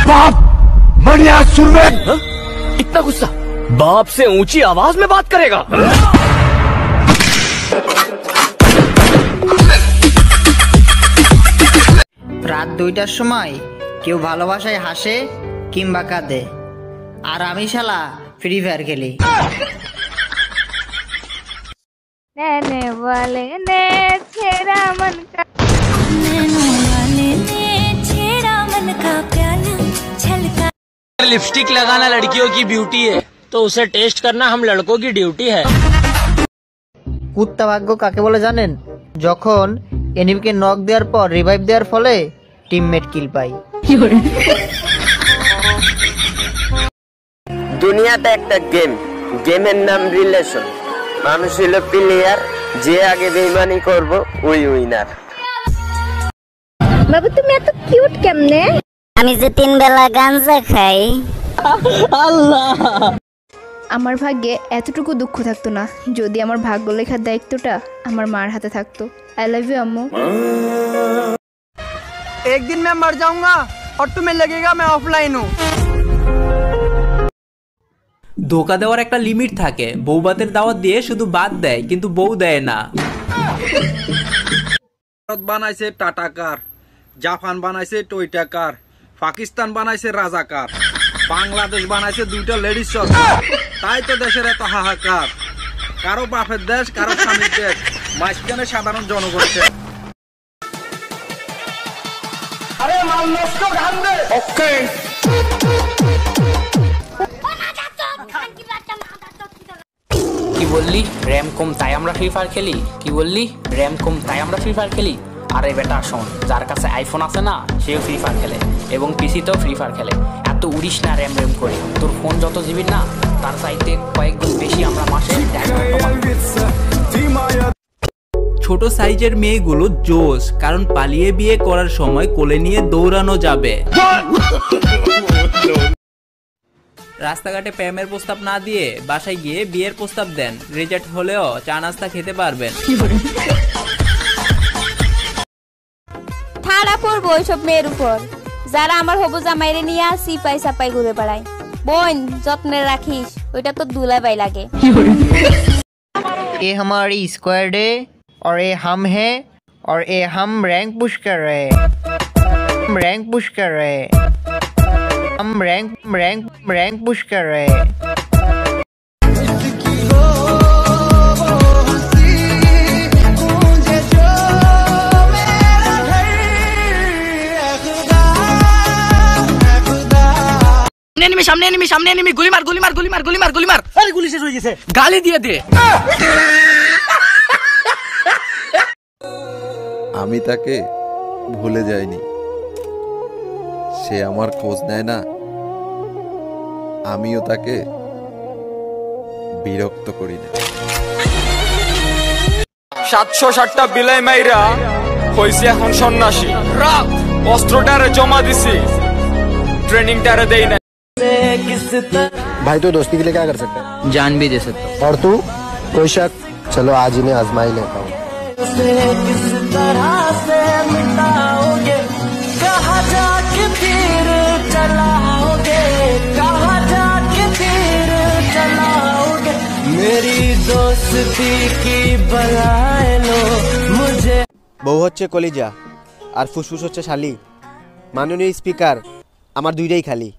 बाप मणियासुर में। इतना गुस्सा? बाप से ऊंची आवाज में बात करेगा? রাত 2টার সময় কেউ ভালোবাসায় হাসে কিংবা কাঁদে, আর আমি শালা ফ্রি ফায়ার খেলি। नैने वाले ने छेड़ा मन का, नैने वाले ने छेड़ा मन का प्याला छलका। लिपस्टिक लगाना लड़कियों की ब्यूटी है, तो उसे टेस्ट करना हम लड़कों की ड्यूटी है। কুত্তা ভাগ্য কাকে বলে জানেন? যখন এনিমিকে নক দেওয়ার পর রিভাইভ দেওয়ার ফলে টিমমেট কিল পায়। দুনিয়াটা একটা গেম, গেমের নাম রিলেশন। মানুষ হলো প্লেয়ার, যে আগে বেইমানি করব ওই উইনার। বাবু তুমি এত কিউট কেমনে? আমি যে 3 বেলা গাঞ্জা খাই। আমার ভাগ্যে এতটুকু দুঃখ থাকতো না যদি আমার ভাগ্য লেখার দায়িত্বটা আমার মার হাতে থাকতো। আই লাভ ইউ আম্মু। एक दिन मैं मर जाऊंगा और तुम्हें लगेगा मैं ऑफलाइन हूँ। ধোকা দেওয়ার একটা লিমিট থাকে। বউ ভাতের দাওয়াত দিয়ে শুধু ভাত দেয় কিন্তু বউ দেয় না। ভারত বানাইছে টাটাকার, জাপান বানাইছে টয়টাকার, পাকিস্তান বানাইছে রাজাকার, বাংলাদেশ বানাইছে 2টা লেডিস সরকার। তাই তো দেশের এত হাহাকার। কারো বাপের দেশ, কারো স্বামীর দেশ, মাঝখানে সাধারণ জনগণ। अरे माल नष्ट ध्यान दे। ओके কি বললি? র্যাম কম তাই আমরা ফ্রি ফায়ার খেলি? কি বললি? র্যাম কম তাই আমরা ফ্রি ফায়ার খেলি? আরে বেটা শোন, যার কাছে আইফোন আছে না সেও ফ্রি ফায়ার খেলে এবং পিসিতেও ফ্রি ফায়ার খেলে। এত উড়িস না র্যাম র্যাম করে। তোর ফোন যত জিবি না তার চাইতে কয়েক গুণ বেশি আমরা মাসে ছোট সাইজের মেয়েগুলো জোশ, কারণ পালিয়ে বিয়ে করার সময় কোলে নিয়ে দৌড়ানো যাবে। রাস্তাঘাটে প্রেমের প্রস্তাব না দিয়ে বাসায় গিয়ে বিয়ের প্রস্তাব দেন, রিজেক্ট হলেও চা নাস্তা খেতে পারবেন। ঠাড়া পড়বো ওইসব মেয়ের উপর যারা আমার হবু জামাইরে নিয়ে সিপাই সাপাই ঘুরে বেড়ায়। বোন যত্নে রাখিস, ওইটা তো দুলাভাই লাগে। ये हमारी स्क्वाड है और ये हम है और ये हम रैंक पुश कर रहे हैं। रैंक पुश कर रहे हैं। हम रैंक पुश कर रहे हैं। সামনে এনিমি, সামনে এনিমি, গুলি মার গুলি মার গুলি মার গুলি মার গুলি মার। আরে গুলি শেষ হয়ে গেছে, গালি দিয়ে দে। আমি তাকে ভুলে যাইনি, সে আমার খোঁজ নেয় না, আমিও তাকে বিরক্ত করি না। 760টা বিলাই মাইরা হইছে এখন সন্ন্যাসী। রাত অস্ত্রটারে জমা দিছি, ট্রেনিংটারে দেই না। भाई तो दोस्ती के लिए क्या कर सकता है? जान भी दे सकता। और तू? कोई शक? चलो आज इन्हें आजमा ही लेता हूँ। मेरी दोस्ती की बनाए लो मुझे। বউ হচ্ছে কলিজা আর ফুসফুস হচ্ছে শালি। মাননীয় স্পিকার, আমার দুইটাই খালি।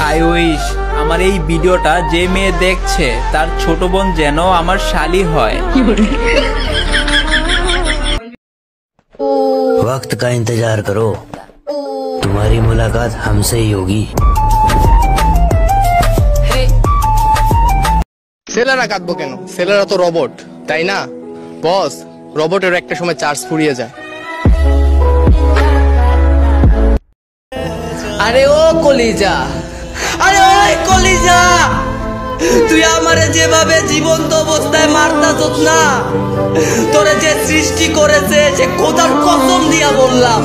আই উইশ আমার এই ভিডিওটা যে মেয়ে দেখছে তার ছোট বোন যেন আমার শালি হয়। वक्त का इंतजार करो, तुम्हारी मुलाकात हमसे ही होगी। ছেলেরা কাঁদবো কেন, ছেলেরা তো রোবট, তাই না বস? রোবটের একটা সময় চার্জ ফুরিয়ে যায়। আরে ও কলিজা, আরে ওই কলিজা, তুই আমারে যেভাবে জীবন্ত অবস্থায় মারতাছস না, তোরে যে সৃষ্টি করেছে সে খোদার কসম দিয়া বললাম,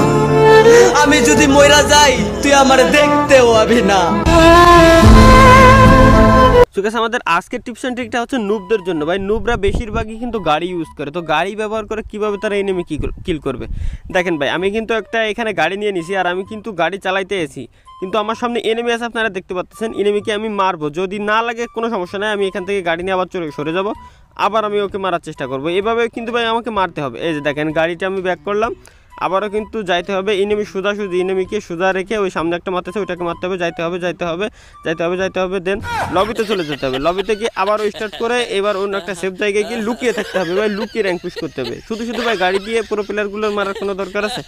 আমি যদি মইরা যাই তুই আমারে দেখতেও আবি না। আমাদের আজকের টিপস এন্ড ট্রিকটা হচ্ছে নুবদের জন্য। ভাই নুবরা বেশিরভাগই কিন্তু গাড়ি ইউজ করে, তো গাড়ি ব্যবহার করে কিভাবে তারা এনিমি কিল করবে। দেখেন ভাই, আমি কিন্তু একটা এখানে গাড়ি নিয়ে নিছি, আর আমি কিন্তু গাড়ি চালাইতে এসি, কিন্তু আমার সামনে এনিমি আছে, আপনারা দেখতে পাচ্ছেন। এনিমিকে আমি মারবো, যদি না লাগে কোনো সমস্যা নাই, আমি এখান থেকে গাড়ি নিয়ে আবার সরে যাব, আবার আমি ওকে মারার চেষ্টা করবো। এভাবে কিন্তু ভাই আমাকে মারতে হবে। এই যে দেখেন, গাড়িটা আমি ব্যাক করলাম, আবারও কিন্তু যাইতে হবে এনিমি সোজাসুজি, এনিমিকে সোজা রেখে ওই সামনে একটা মারতেছে ওইটাকে মারতে হবে, যাইতে হবে, দেন লবিতে চলে যেতে হবে। লবিতে গিয়ে আবারও স্টার্ট করে এবার অন্য একটা সেফ জায়গায় গিয়ে লুকিয়ে থাকতে হবে ভাই, লুকিয়ে র্যাঙ্ক পুশ করতে হবে। শুধু ভাই গাড়ি দিয়ে পুরো প্লেয়ারগুলোর মারার কোনো দরকার আছে?